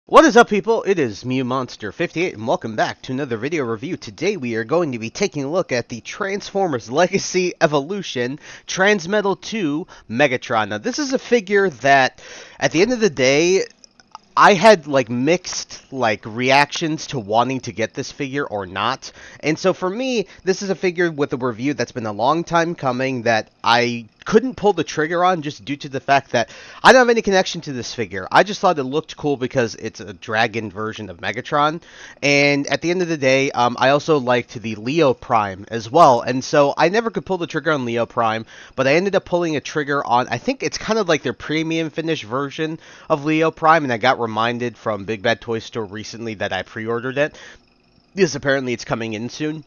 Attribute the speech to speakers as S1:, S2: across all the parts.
S1: What is up, people? It is MewMonster58 and welcome back to another video review. Today we are going to be taking a look at the Transformers Legacy Evolution Transmetal 2 Megatron. Now this is a figure that at the end of the day I had mixed reactions to wanting to get this figure or not. And so for me, this is a figure with a review that's been a long time coming that I couldn't pull the trigger on just due to the fact that I don't have any connection to this figure. I just thought it looked cool because it's a dragon version of Megatron. And at the end of the day, I also liked the Leo Prime as well. And so I never could pull the trigger on Leo Prime, but I ended up pulling a trigger on, I think it's kind of like their premium finish version of Leo Prime, and I got reminded from Big Bad Toy Store recently that I pre-ordered it, because apparently it's coming in soon.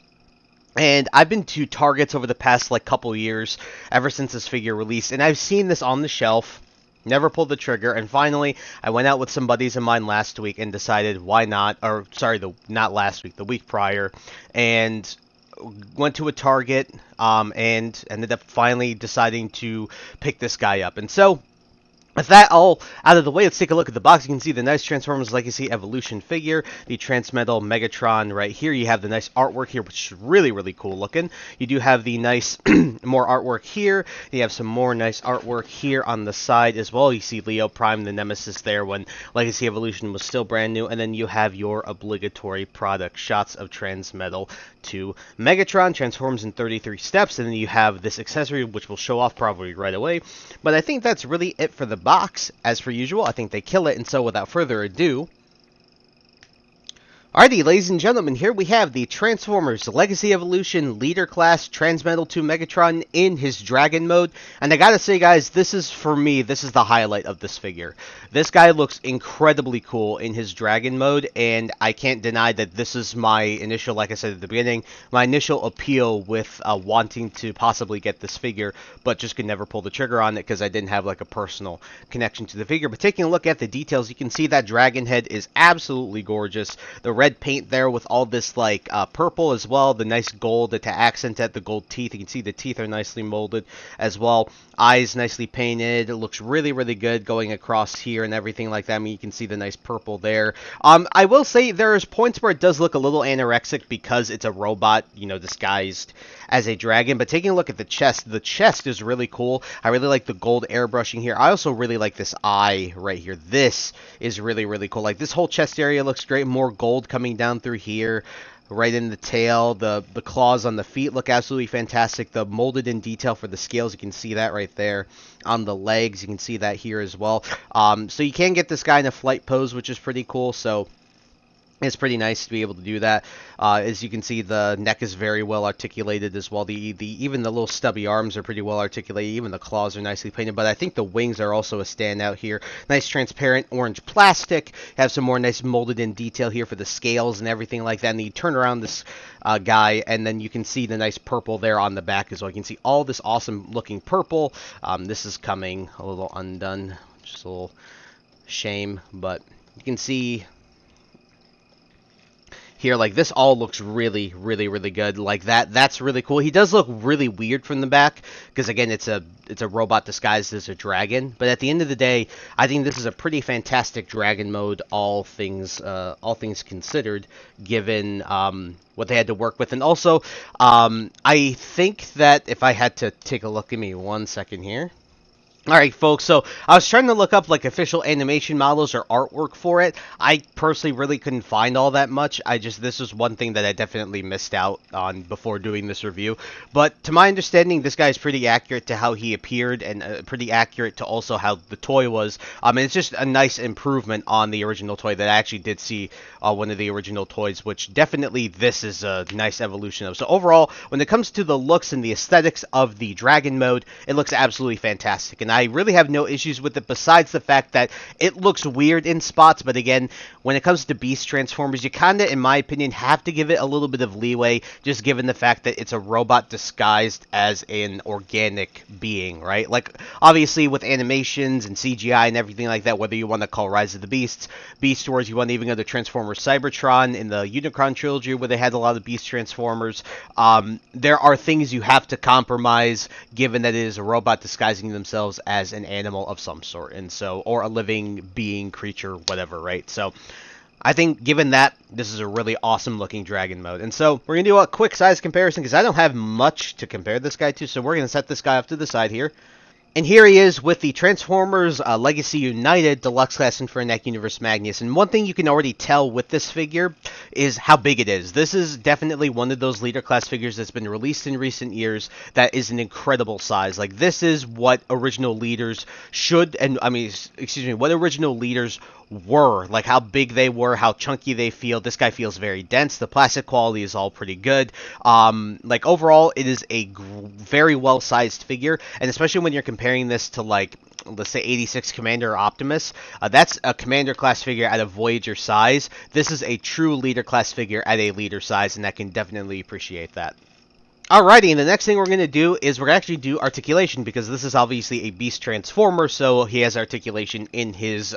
S1: And I've been to Targets over the past couple years, ever since this figure released, and I've seen this on the shelf, never pulled the trigger, and finally I went out with some buddies of mine last week and decided why not, or sorry, not last week, the week prior, and went to a Target, and ended up finally deciding to pick this guy up. And so with that all out of the way, let's take a look at the box. You can see the nice Transformers Legacy Evolution figure, the Transmetal Megatron right here. You have the nice artwork here, which is really, really cool looking. You do have the nice more artwork here. You have some more nice artwork here on the side as well. You see Leo Prime, the Nemesis there when Legacy Evolution was still brand new. And then you have your obligatory product shots of Transmetal to Megatron. Transforms in 33 steps. And then you have this accessory, which will show off probably right away. But I think that's really it for the box. As per usual, I think they kill it, and so without further ado, alrighty, ladies and gentlemen, here we have the Transformers Legacy Evolution Leader Class Transmetal 2 Megatron in his Dragon mode. And I gotta say, guys, this is, for me, this is the highlight of this figure. This guy looks incredibly cool in his Dragon mode, and I can't deny that this is my initial, like I said at the beginning, my initial appeal with wanting to possibly get this figure, but just could never pull the trigger on it because I didn't have a personal connection to the figure. But taking a look at the details, you can see that Dragon head is absolutely gorgeous. The red paint there with all this purple as well, the nice gold to accent at the gold teeth. You can see the teeth are nicely molded as well. Eyes nicely painted. It looks really, really good going across here and everything like that. I mean, you can see the nice purple there. I will say there's points where it does look a little anorexic because it's a robot, disguised as a dragon. But taking a look at the chest is really cool. I really like the gold airbrushing here. I also really like this eye right here. This is really, really cool. This whole chest area looks great. More gold coming down through here. Right in the tail, the claws on the feet look absolutely fantastic. The molded in detail for the scales, you can see that right there. On the legs, you can see that here as well. So you can get this guy in a flight pose, which is pretty cool. So it's pretty nice to be able to do that. As you can see, the neck is very well articulated as well. Even the little stubby arms are pretty well articulated. Even the claws are nicely painted. But I think the wings are also a standout here. Nice transparent orange plastic. Have some more nice molded in detail here for the scales and everything like that. And then you turn around this guy, and then you can see the nice purple there on the back as well. You can see all this awesome looking purple. This is coming a little undone. Just a little shame. But you can see here, this all looks really, really, really good. That's really cool. He does look really weird from the back because, again, it's a robot disguised as a dragon. But at the end of the day, I think this is a pretty fantastic dragon mode, all things considered, given what they had to work with. And also, I think that if I had to take a look, give me 1 second here. Alright, folks, so I was trying to look up official animation models or artwork for it. I personally really couldn't find all that much. This was one thing that I definitely missed out on before doing this review. But to my understanding, this guy is pretty accurate to how he appeared, and pretty accurate to also how the toy was. And it's just a nice improvement on the original toy that I actually did see one of the original toys, which definitely this is a nice evolution of. So overall, when it comes to the looks and the aesthetics of the Dragon mode, it looks absolutely fantastic. And I really have no issues with it besides the fact that it looks weird in spots. But again, when it comes to Beast Transformers, you kind of, in my opinion, have to give it a little bit of leeway, just given the fact that it's a robot disguised as an organic being, right? Obviously, with animations and CGI and everything like that, whether you want to call Rise of the Beasts, Beast Wars, you want to even go to Transformers Cybertron in the Unicron trilogy, where they had a lot of Beast Transformers, there are things you have to compromise, given that it is a robot disguising themselves themselves as an animal of some sort, and so, or a living being, creature, whatever, right? So I think given that, this is a really awesome looking dragon mode. And so we're going to do a quick size comparison because I don't have much to compare this guy to. So we're going to set this guy off to the side here. And here he is with the Transformers Legacy United Deluxe Class Infernac Universe Magnus. And one thing you can already tell with this figure is how big it is. This is definitely one of those leader class figures that's been released in recent years that is an incredible size. Like, this is what original leaders should, and I mean, excuse me, what original leaders were, like how big they were, how chunky they feel. This guy feels very dense. The plastic quality is all pretty good. Like, overall, it is a very well-sized figure, and especially when you're comparing this to, like, let's say 86 Commander or Optimus, that's a Commander class figure at a Voyager size. This is a true leader class figure at a leader size, and I can definitely appreciate that. Alrighty, and the next thing we're going to do is we're going to actually do articulation, because this is obviously a Beast Transformer, so he has articulation in his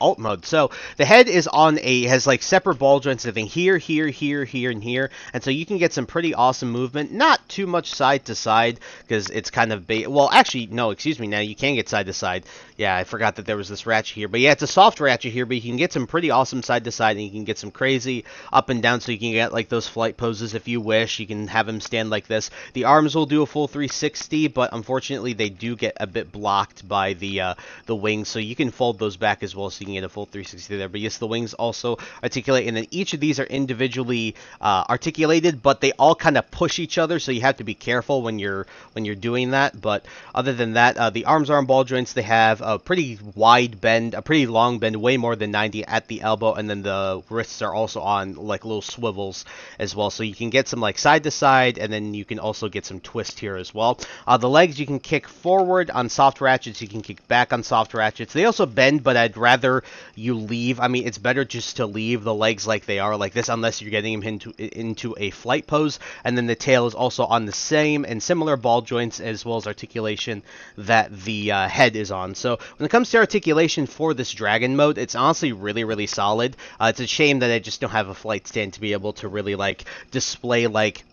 S1: alt mode. So the head is has like separate ball joints, I think here, here, and here, and so you can get some pretty awesome movement. Not too much side to side, because it's kind of well, actually, no, excuse me, now you can get side to side. Yeah, I forgot that there was this ratchet here, but yeah, it's a soft ratchet here, but you can get some pretty awesome side to side, and you can get some crazy up and down, so you can get like those flight poses if you wish. You can have him stand like this. The arms will do a full 360, but unfortunately they do get a bit blocked by the wings, so you can fold those back as well, so you can get a full 360 there. But yes, the wings also articulate, and then each of these are individually articulated, but they all kind of push each other, so you have to be careful when you're doing that. But other than that, the arms are on ball joints. They have a pretty wide bend, a pretty long bend, way more than 90 at the elbow, and then the wrists are also on like little swivels as well, so you can get some like side to side, and then you can also get some twist here as well. The legs, you can kick forward on soft ratchets, you can kick back on soft ratchets. They also bend, but I'd rather you leave. I mean, it's better just to leave the legs like they are, like this, unless you're getting him into a flight pose. And then the tail is also on the same and similar ball joints as well as articulation that the head is on. So when it comes to articulation for this dragon mode, it's honestly really, really solid. It's a shame that I just don't have a flight stand to be able to really like display, like,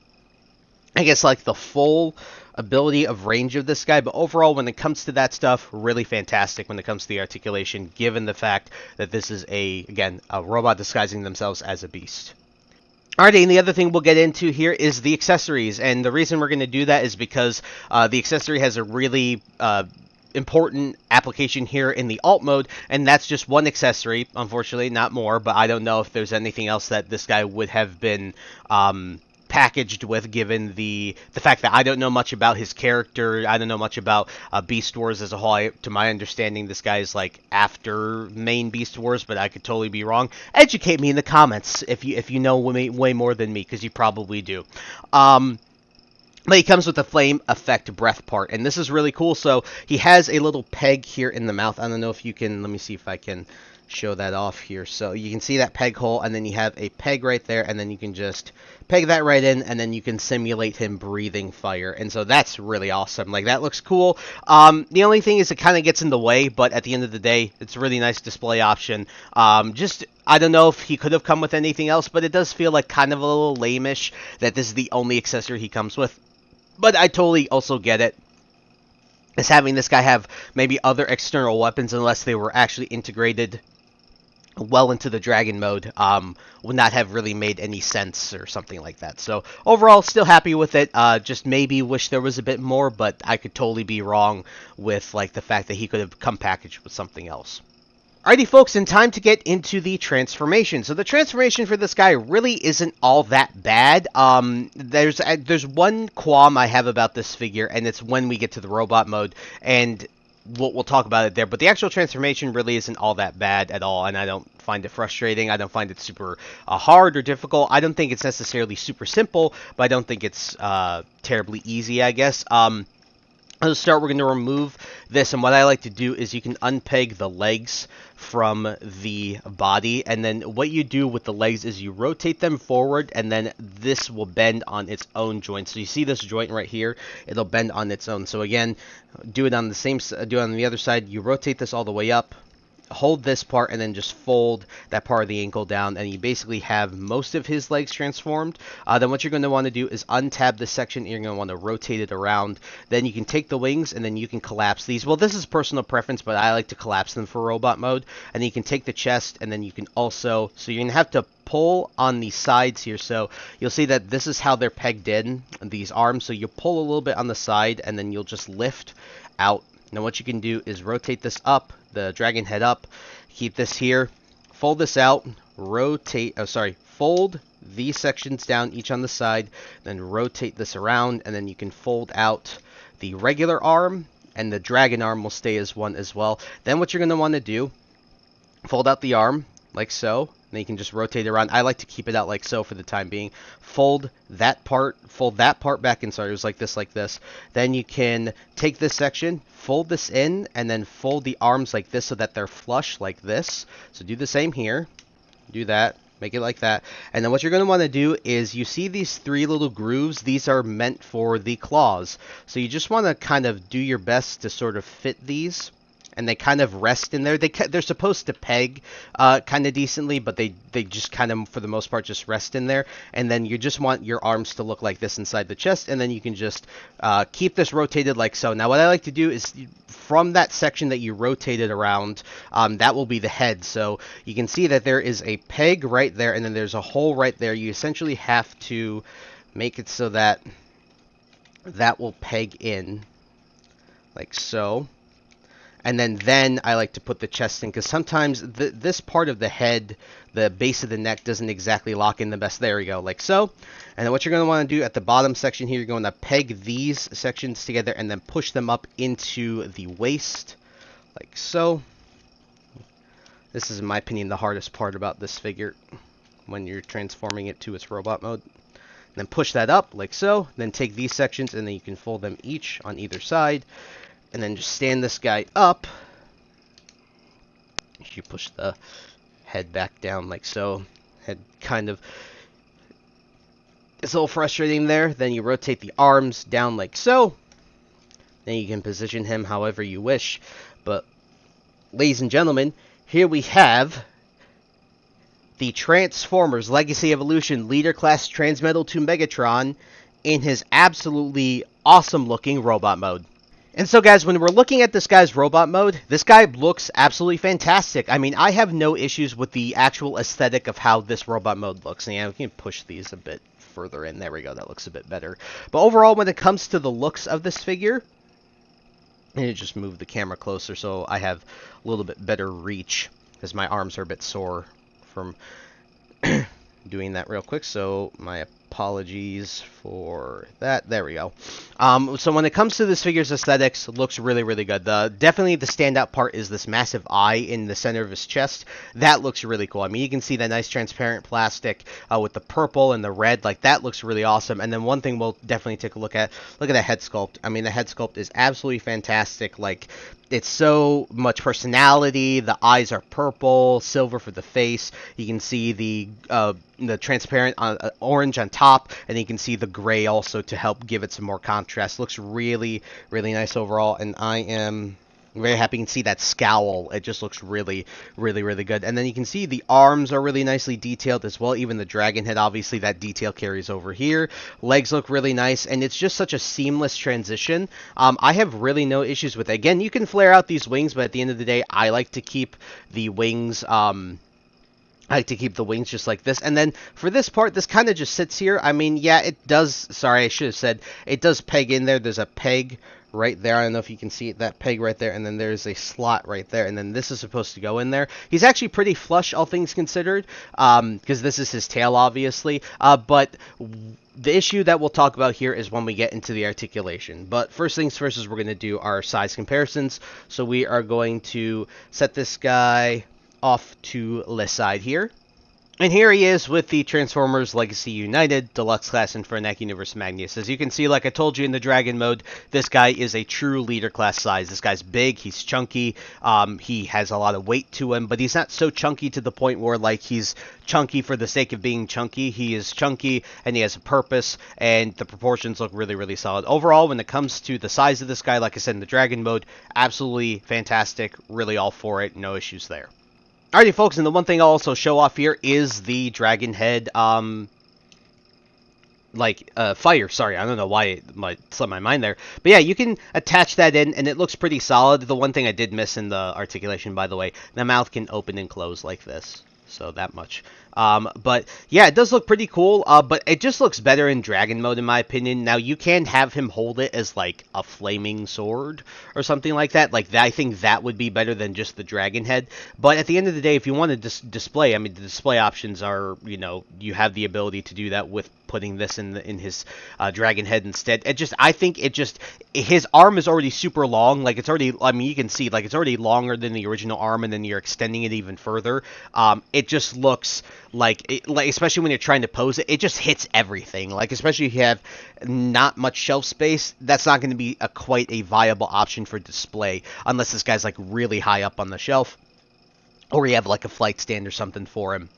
S1: I guess, like the full ability of range of this guy. But overall, when it comes to that stuff, really fantastic when it comes to the articulation, given the fact that this is again, a robot disguising themselves as a beast. Alrighty, and the other thing we'll get into here is the accessories, and the reason we're going to do that is because the accessory has a really important application here in the alt mode, and that's just one accessory, unfortunately, not more, but I don't know if there's anything else that this guy would have been packaged with, given the fact that I don't know much about his character. I don't know much about Beast Wars as a whole. To my understanding, this guy is like after main Beast Wars, but I could totally be wrong. Educate me in the comments if you know way more than me, because you probably do. But he comes with a flame effect breath part, and this is really cool. So he has a little peg here in the mouth. I don't know if you can, let me see if I can show that off here. So you can see that peg hole, and then you have a peg right there, and then you can just peg that right in, and then you can simulate him breathing fire. And so that's really awesome. Like, that looks cool. The only thing is it kind of gets in the way, but at the end of the day, it's a really nice display option. Just, I don't know if he could have come with anything else, but it does feel like kind of a little lame-ish that this is the only accessory he comes with. But I totally also get it, as having this guy have maybe other external weapons, unless they were actually integrated well into the dragon mode, would not have really made any sense or something like that. So overall, still happy with it. Just maybe wish there was a bit more, but I could totally be wrong with like the fact that he could have come packaged with something else. Alrighty, folks, and time to get into the transformation. So the transformation for this guy really isn't all that bad. There's one qualm I have about this figure, and it's when we get to the robot mode, and we'll talk about it there. But the actual transformation really isn't all that bad at all, and I don't find it frustrating. I don't find it super hard or difficult. I don't think it's necessarily super simple, but I don't think it's terribly easy, I guess. To start, we're going to remove this, and what I like to do is you can unpeg the legs from the body, and then what you do with the legs is you rotate them forward, and then this will bend on its own joint. So you see this joint right here, it'll bend on its own. So again, do it on the other side. You rotate this all the way up, hold this part and then just fold that part of the ankle down, and you basically have most of his legs transformed. Then what you're going to want to do is untab this section. You're going to want to rotate it around. Then you can take the wings and then you can collapse these. Well, this is personal preference, but I like to collapse them for robot mode. And then you can take the chest, and then you can also, so you're going to have to pull on the sides here. So you'll see that this is how they're pegged in, these arms. So you pull a little bit on the side, and then you'll just lift out. Now what you can do is rotate this up, the dragon head up, keep this here, fold this out, fold these sections down, each on the side, then rotate this around, and then you can fold out the regular arm, and the dragon arm will stay as one as well. Then what you're going to want to do, fold out the arm, like so. Then you can just rotate it around. I like to keep it out like so for the time being. Fold that part back in. Sorry, it was like this. Then you can take this section, fold this in, and then fold the arms like this so that they're flush like this. So do the same here. Do that. Make it like that. And then what you're going to want to do is, you see these 3 little grooves? These are meant for the claws. So you just want to kind of do your best to sort of fit these. And they kind of rest in there. They're supposed to peg kind of decently, but they just kind of, for the most part, just rest in there. And then you just want your arms to look like this inside the chest, and then you can just keep this rotated like so. Now what I like to do is, from that section that you rotated around, that will be the head. So you can see that there is a peg right there, and then there's a hole right there. You essentially have to make it so that that will peg in like so. And then I like to put the chest in, because sometimes this part of the head, the base of the neck, doesn't exactly lock in the best. There we go, like so. And then what you're going to want to do at the bottom section here, you're going to peg these sections together and then push them up into the waist, like so. This is, in my opinion, the hardest part about this figure when you're transforming it to its robot mode. And then push that up, like so. Then take these sections, and then you can fold them each on either side. And then just stand this guy up. You push the head back down like so. Head kind of, it's a little frustrating there. Then you rotate the arms down like so. Then you can position him however you wish. But, ladies and gentlemen, here we have the Transformers Legacy Evolution Leader Class Transmetal to Megatron in his absolutely awesome looking robot mode. And so, guys, when we're looking at this guy's robot mode, this guy looks absolutely fantastic. I mean, I have no issues with the actual aesthetic of how this robot mode looks. And yeah, we can push these a bit further in. There we go. That looks a bit better. But overall, when it comes to the looks of this figure, and just move the camera closer so I have a little bit better reach, because my arms are a bit sore from doing that real quick. So my apologies for that. There we go. So when it comes to this figure's aesthetics, it looks really, really good. Definitely the standout part is this massive eye in the center of his chest. That looks really cool. I mean, you can see that nice transparent plastic with the purple and the red. Like, that looks really awesome. And then one thing we'll definitely take a look at the head sculpt. I mean, the head sculpt is absolutely fantastic. Like, it's so much personality. The eyes are purple, silver for the face. You can see the transparent orange on top, and you can see the gray also to help give it some more contrast. Looks really, really nice overall, and I am very happy. You can see that scowl. It just looks really, really, really good. And then you can see the arms are really nicely detailed as well. Even the dragon head, obviously, that detail carries over here. Legs look really nice, and it's just such a seamless transition. I have really no issues with it. Again, you can flare out these wings, but at the end of the day, I like to keep the wings just like this. And then for this part, this kind of just sits here. I mean, yeah, it does. Sorry, I should have said it does peg in there. There's a peg right there. I don't know if you can see it, that peg right there. And then there's a slot right there. And then this is supposed to go in there. He's actually pretty flush, all things considered, because this is his tail, obviously. But the issue that we'll talk about here is when we get into the articulation. But first things first is we're going to do our size comparisons. So we are going to set this guy off to the side here. And here he is with the Transformers Legacy United Deluxe Class Infernac Universe Magnus. As you can see, like I told you in the Dragon mode, this guy is a true leader class size. This guy's big, he's chunky, he has a lot of weight to him, but he's not so chunky to the point where like he's chunky for the sake of being chunky. He is chunky and he has a purpose, and the proportions look really, really solid. Overall, when it comes to the size of this guy, like I said in the Dragon mode, absolutely fantastic, really all for it, no issues there. Alrighty, folks, and the one thing I'll also show off here is the Dragon Head, fire. Sorry, I don't know why it slipped my mind there. But yeah, you can attach that in, and it looks pretty solid. The one thing I did miss in the articulation, by the way, the mouth can open and close like this. So that much. But yeah, it does look pretty cool, but it just looks better in Dragon mode in my opinion. Now you can have him hold it as like a flaming sword or something like that. Like I think that would be better than just the Dragon Head. But at the end of the day, if you want to display, I mean the display options are, you have the ability to do that with putting this in his Dragon Head instead. I think his arm is already super long. Like it's already, I mean you can see like it's already longer than the original arm, and then you're extending it even further. It just looks like especially when you're trying to pose it, it just hits everything. Like especially if you have not much shelf space, that's not going to be quite a viable option for display unless this guy's like really high up on the shelf, or you have like a flight stand or something for him.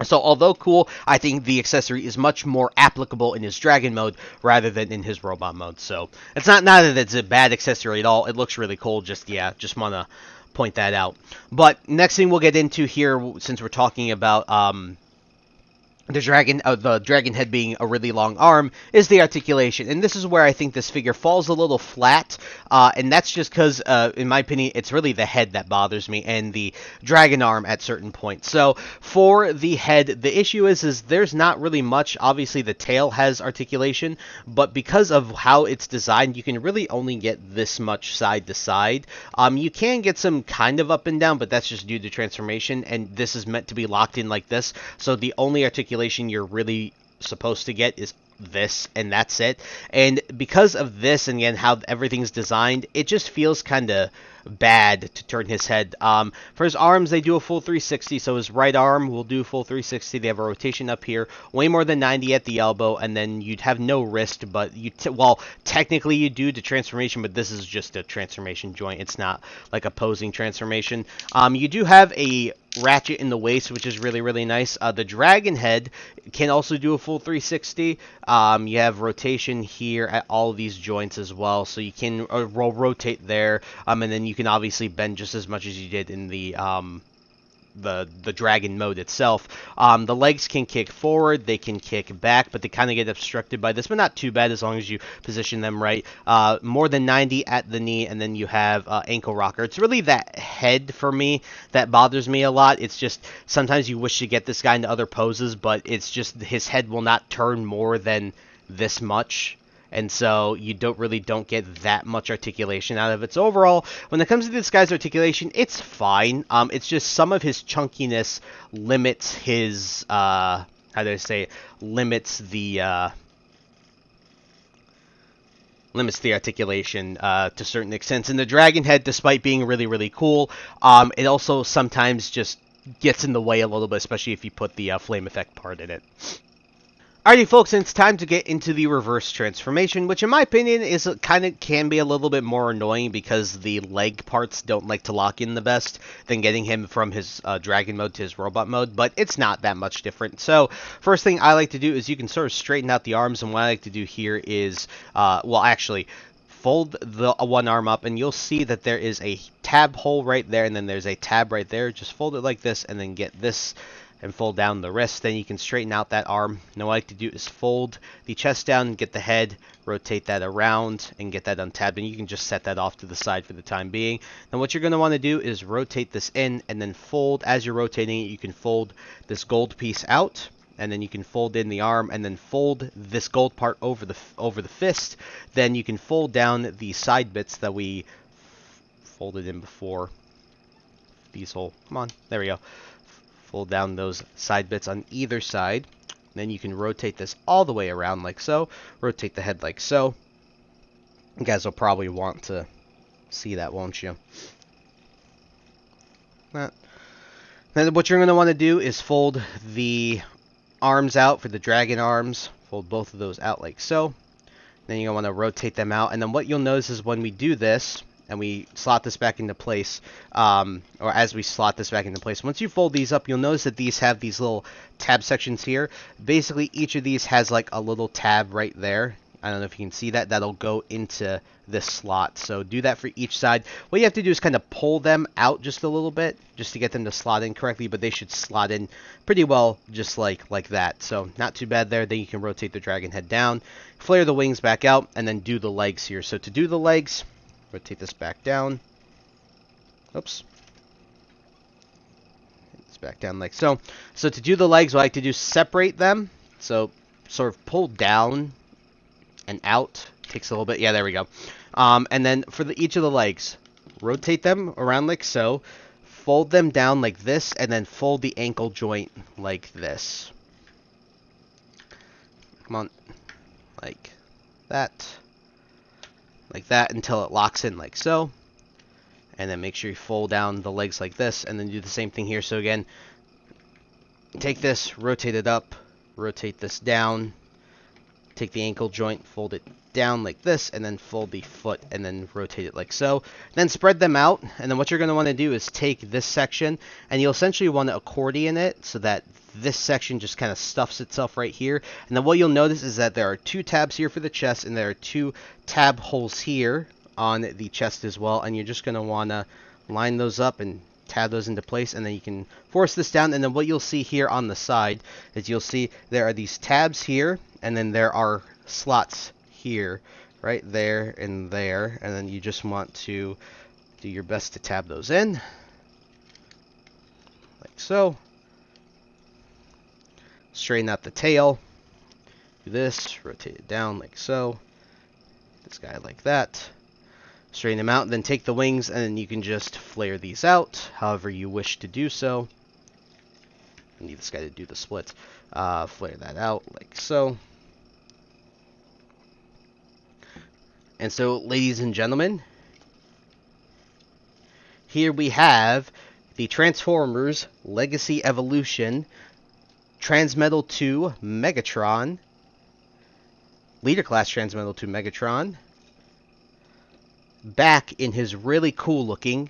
S1: So although cool, I think the accessory is much more applicable in his Dragon mode rather than in his Robot mode. So it's not that it's a bad accessory at all. It looks really cool. Just want to point that out. But next thing we'll get into here, since we're talking about the dragon head being a really long arm, is the articulation. And this is where I think this figure falls a little flat, and that's just because, in my opinion, it's really the head that bothers me, and the dragon arm at certain points. So, for the head, the issue is there's not really much. Obviously, the tail has articulation, but because of how it's designed, you can really only get this much side to side. You can get some kind of up and down, but that's just due to transformation, and this is meant to be locked in like this, so the only articulation you're really supposed to get is this, and that's it. And because of this, and again how everything's designed, it just feels kind of bad to turn his head. For his arms, they do a full 360, so his right arm will do a full 360. They have a rotation up here, way more than 90 at the elbow, and then you'd have no wrist, but well, technically you do the transformation, but this is just a transformation joint. It's not like a posing transformation. You do have a ratchet in the waist, which is really, really nice. The Dragon Head can also do a full 360. You have rotation here at all of these joints as well, so you can rotate there, and then you can obviously bend just as much as you did in the Dragon mode itself. The legs can kick forward, they can kick back, but they kind of get obstructed by this, but not too bad as long as you position them right. More than 90 at the knee, and then you have ankle rocker. It's really that head for me that bothers me a lot. It's just sometimes you wish to get this guy into other poses, but it's just his head will not turn more than this much. And so you don't get that much articulation out of it. So overall, when it comes to this guy's articulation, it's fine. It's just some of his chunkiness limits his limits the articulation to certain extents. And the Dragon Head, despite being really, really cool, it also sometimes just gets in the way a little bit, especially if you put the flame effect part in it. Alrighty, folks, and it's time to get into the reverse transformation, which in my opinion is can be a little bit more annoying because the leg parts don't like to lock in the best than getting him from his Dragon mode to his Robot mode, but it's not that much different. So first thing I like to do is you can sort of straighten out the arms, and what I like to do here is, fold the one arm up, and you'll see that there is a tab hole right there, and then there's a tab right there. Just fold it like this, and then get this and fold down the wrist. Then you can straighten out that arm. Now what I like to do is fold the chest down, get the head, rotate that around, and get that untabbed, and you can just set that off to the side for the time being. Then what you're going to want to do is rotate this in, and then fold. As you're rotating it, you can fold this gold piece out, and then you can fold in the arm, and then fold this gold part over the fist. Then you can fold down the side bits that we folded in before. These whole, come on, there we go. Fold down those side bits on either side. Then you can rotate this all the way around like so. Rotate the head like so. You guys will probably want to see that, won't you? Then what you're going to want to do is fold the arms out for the dragon arms. Fold both of those out like so. Then you're going to want to rotate them out. And then what you'll notice is when we do this, and we slot this back into place, or as we slot this back into place, once you fold these up, you'll notice that these have these little tab sections here. Basically, each of these has like a little tab right there. I don't know if you can see that. That'll go into this slot. So do that for each side. What you have to do is kind of pull them out just a little bit, just to get them to slot in correctly, but they should slot in pretty well just like that. So not too bad there. Then you can rotate the dragon head down, flare the wings back out, and then do the legs here. So to do the legs, rotate this back down. Oops. It's back down like so. So to do the legs, what I like to do is separate them. So sort of pull down and out. Takes a little bit. Yeah, there we go. And then for each of the legs, rotate them around like so. Fold them down like this, and then fold the ankle joint like this. Come on. Like that. Like that until it locks in like so. And then make sure you fold down the legs like this, and then do the same thing here. So again, take this, rotate it up, rotate this down, take the ankle joint, fold it down like this, and then fold the foot, and then rotate it like so. Then spread them out, and then what you're going to want to do is take this section, and you'll essentially want to accordion it so that this section just kind of stuffs itself right here. And then what you'll notice is that there are 2 tabs here for the chest, and there are 2 tab holes here on the chest as well, and you're just going to want to line those up and tab those into place, and then you can force this down. And then what you'll see here on the side is you'll see there are these tabs here, and then there are slots here, right there and there, and then you just want to do your best to tab those in like so. Straighten out the tail, do this, rotate it down like so, this guy like that, straighten them out, then take the wings, and then you can just flare these out however you wish to do so. I need this guy to do the split. Flare that out like so. And so, ladies and gentlemen, here we have the Transformers Legacy Evolution Transmetal 2 Megatron, Leader Class Transmetal 2 Megatron, back in his really cool looking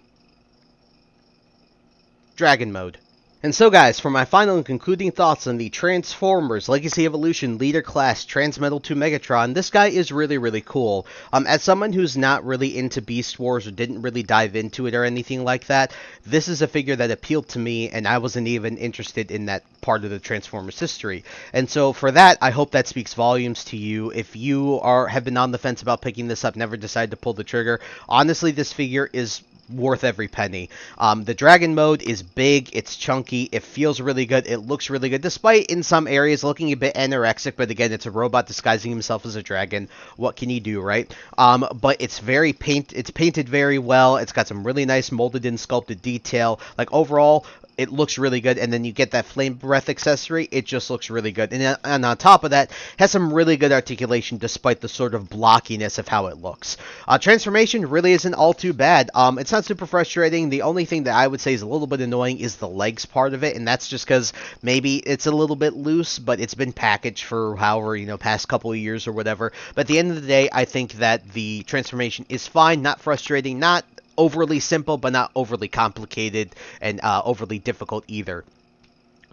S1: Dragon mode. And so guys, for my final and concluding thoughts on the Transformers Legacy Evolution Leader Class Transmetal 2 Megatron, this guy is really, really cool. As someone who's not really into Beast Wars or didn't really dive into it or anything like that, this is a figure that appealed to me, and I wasn't even interested in that part of the Transformers history. And so for that, I hope that speaks volumes to you. If you have been on the fence about picking this up, never decided to pull the trigger, honestly, this figure is worth every penny. The Dragon mode is big, it's chunky, it feels really good, it looks really good, despite in some areas looking a bit anorexic, but again, it's a robot disguising himself as a dragon. What can you do, right? But it's it's painted very well, it's got some really nice molded in sculpted detail. Like overall, it looks really good, and then you get that flame breath accessory, it just looks really good. And on top of that, has some really good articulation despite the sort of blockiness of how it looks. Transformation really isn't all too bad. It's not super frustrating. The only thing that I would say is a little bit annoying is the legs part of it, and that's just because maybe it's a little bit loose, but it's been packaged for however, past couple of years or whatever. But at the end of the day, I think that the transformation is fine, not frustrating, not overly simple, but not overly complicated and overly difficult either.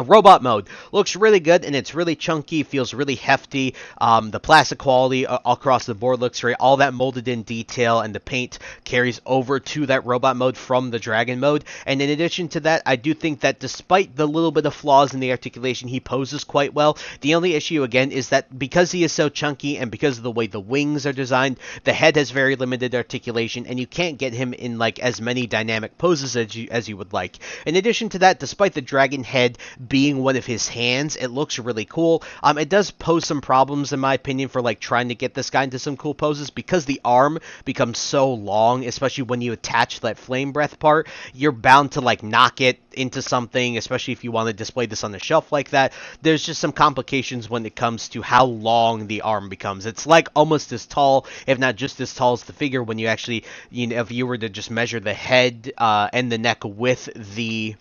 S1: Robot mode looks really good, and it's really chunky, feels really hefty. The plastic quality across the board looks great. All that molded in detail and the paint carries over to that robot mode from the Dragon mode. And in addition to that, I do think that despite the little bit of flaws in the articulation, he poses quite well. The only issue again is that because he is so chunky and because of the way the wings are designed, the head has very limited articulation, and you can't get him in like as many dynamic poses as you would like. In addition to that, despite the dragon head being one of his hands, it looks really cool. It does pose some problems in my opinion for like trying to get this guy into some cool poses, because the arm becomes so long, especially when you attach that flame breath part. You're bound to like knock it into something, especially if you want to display this on the shelf like that. There's just some complications when it comes to how long the arm becomes. It's like almost as tall, if not just as tall as the figure when you actually, if you were to just measure the head and the neck with the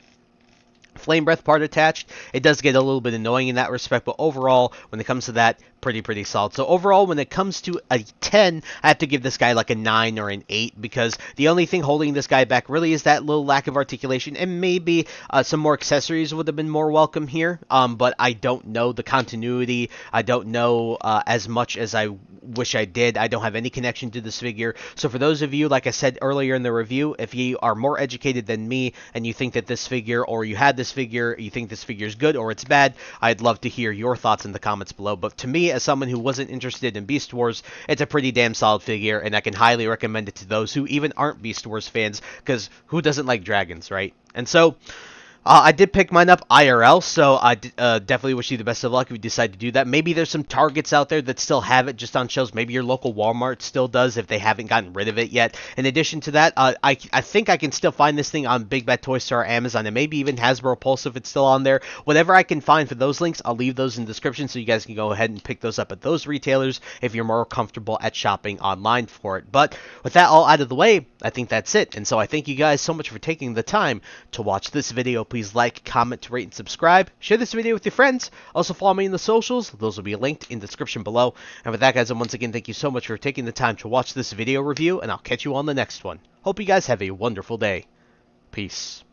S1: flame breath part attached. It does get a little bit annoying in that respect, but overall, when it comes to that, pretty solid. So overall, when it comes to a 10, I have to give this guy like a 9 or an 8, because the only thing holding this guy back really is that little lack of articulation, and maybe some more accessories would have been more welcome here. But I don't know the continuity. I don't know as much as I wish I did. I don't have any connection to this figure. So for those of you, like I said earlier in the review, if you are more educated than me and you think that this figure, or you had this figure, you think this figure is good or it's bad, I'd love to hear your thoughts in the comments below. But to me, as someone who wasn't interested in Beast Wars, it's a pretty damn solid figure, and I can highly recommend it to those who even aren't Beast Wars fans, because who doesn't like dragons, right? And so, I did pick mine up IRL, so I definitely wish you the best of luck if you decide to do that. Maybe there's some Targets out there that still have it just on shelves. Maybe your local Walmart still does if they haven't gotten rid of it yet. In addition to that, I think I can still find this thing on Big Bad Toy Store, Amazon, and maybe even Hasbro Pulse if it's still on there. Whatever I can find for those links, I'll leave those in the description so you guys can go ahead and pick those up at those retailers if you're more comfortable at shopping online for it. But with that all out of the way, I think that's it. And so I thank you guys so much for taking the time to watch this video. Please like, comment, rate, and subscribe. Share this video with your friends. Also follow me in the socials. Those will be linked in the description below. And with that, guys, once again, thank you so much for taking the time to watch this video review, and I'll catch you on the next one. Hope you guys have a wonderful day. Peace.